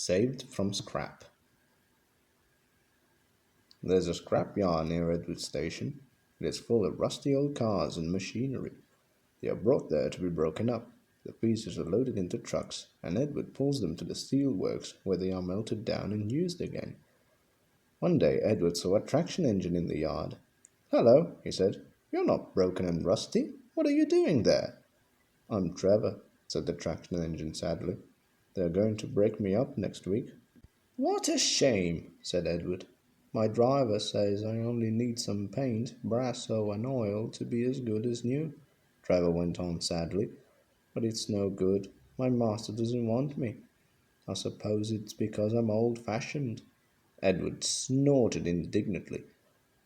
Saved from scrap. There's a scrap yard near Edward Station. It is full of rusty old cars and machinery. They are brought there to be broken up. The pieces are loaded into trucks, and Edward pulls them to the steel works where they are melted down and used again. One day Edward saw a traction engine in the yard. "Hello," he said. "You're not broken and rusty. What are you doing there?" "I'm Trevor," said the traction engine sadly. "They're going to break me up next week." "What a shame," said Edward. "My driver says I only need some paint, brasso and oil to be as good as new," Trevor went on sadly. "But it's no good. My master doesn't want me. I suppose it's because I'm old-fashioned." Edward snorted indignantly.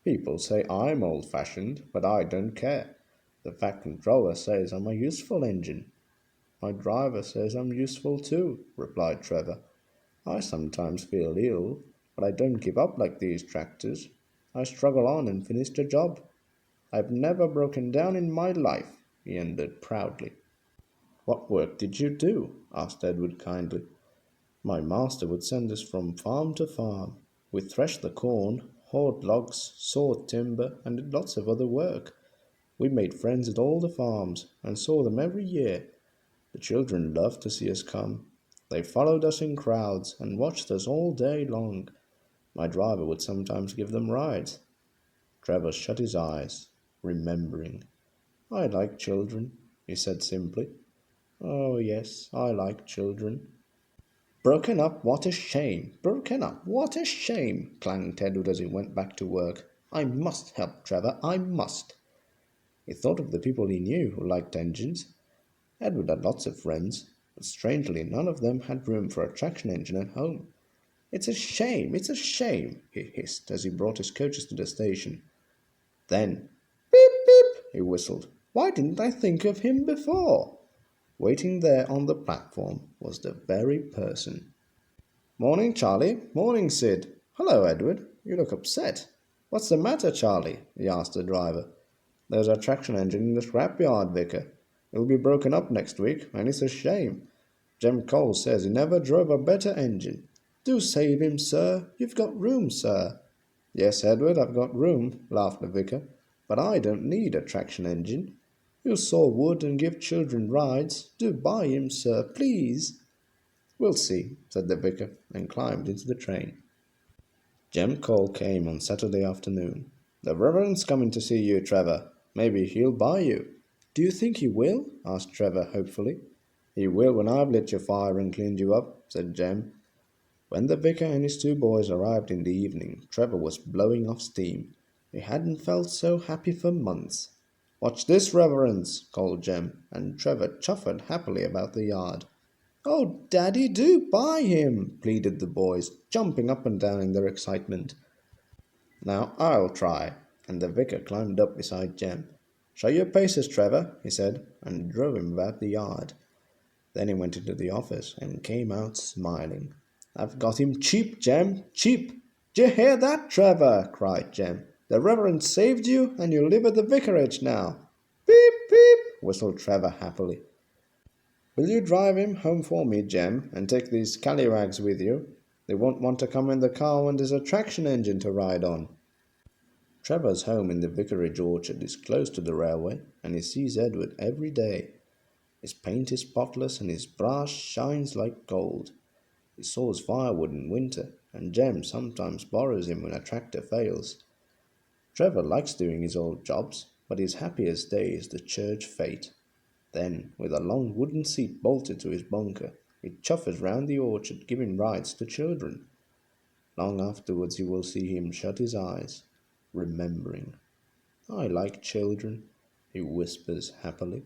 "People say I'm old-fashioned, but I don't care. The Fat Controller says I'm a useful engine." "My driver says I'm useful too," replied Trevor. "I sometimes feel ill, but I don't give up like these tractors. I struggle on and finish the job. I've never broken down in my life," he ended proudly. "What work did you do?" asked Edward kindly. "My master would send us from farm to farm. We threshed the corn, hauled logs, sawed timber, and did lots of other work. We made friends at all the farms, and saw them every year. The children loved to see us come. They followed us in crowds, and watched us all day long. My driver would sometimes give them rides." Trevor shut his eyes, remembering. "I like children," he said simply. "Oh, yes, I like children." "Broken up, what a shame! Broken up, what a shame!" clanged Edward as he went back to work. "I must help Trevor, I must." He thought of the people he knew who liked engines. Edward had lots of friends, but strangely none of them had room for a traction engine at home. It's a shame," he hissed as he brought his coaches to the station. Then, "Beep, beep," he whistled. "Why didn't I think of him before?" Waiting there on the platform was the very person. "Morning, Charlie. Morning, Sid. Hello, Edward. You look upset. What's the matter, Charlie?" he asked the driver. "There's a traction engine in the scrapyard, Vicar. It'll be broken up next week, and it's a shame. Jem Cole says he never drove a better engine." "Do save him, sir. You've got room, sir." "Yes, Edward, I've got room," laughed the vicar, "but I don't need a traction engine. You saw wood and give children rides. Do buy him, sir, please." "We'll see," said the vicar, and climbed into the train. Jem Cole came on Saturday afternoon. "The Reverend's coming to see you, Trevor. Maybe he'll buy you." "Do you think he will?" asked Trevor hopefully. "He will when I've lit your fire and cleaned you up," said Jem. When the vicar and his two boys arrived in the evening, Trevor was blowing off steam. He hadn't felt so happy for months. "Watch this, Reverends," called Jem, and Trevor chuffed happily about the yard. "Oh, Daddy, do buy him," pleaded the boys, jumping up and down in their excitement. "Now I'll try," and the vicar climbed up beside Jem. "Show your paces, Trevor," he said, and drove him about the yard. Then he went into the office and came out smiling. "I've got him cheap, Jem, cheap." "D'ye hear that, Trevor?" cried Jem. "The Reverend saved you, and you live at the vicarage now." "Beep, beep," whistled Trevor happily. "Will you drive him home for me, Jem, and take these scallywags with you? They won't want to come in the car when there's a traction engine to ride on." Trevor's home in the vicarage orchard is close to the railway, and he sees Edward every day. His paint is spotless, and his brass shines like gold. He saws firewood in winter, and Jem sometimes borrows him when a tractor fails. Trevor likes doing his old jobs, but his happiest day is the church fete. Then, with a long wooden seat bolted to his bunker, he chuffers round the orchard giving rides to children. Long afterwards you will see him shut his eyes, remembering. "I like children," he whispers happily.